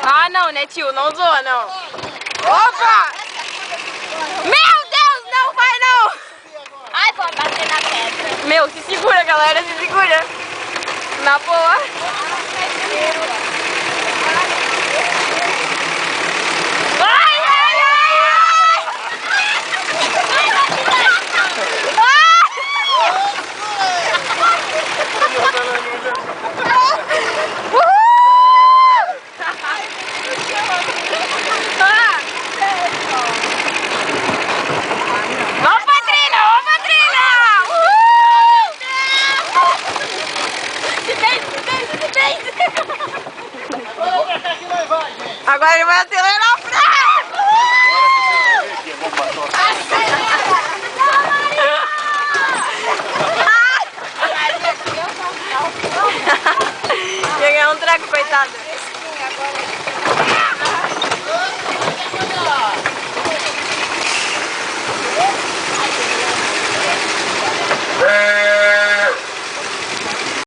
Ah, não, né, tio? Não zoa, não. Opa! Meu Deus, não vai, não! Ai, vou bater na pedra. Meu, se segura, galera, se segura. Na boa. Ai, ai, ai! Vamos pra trilha, vamos pra trilha! Agora ele vai acelerar o freio! Ia ganhar um treco, coitada.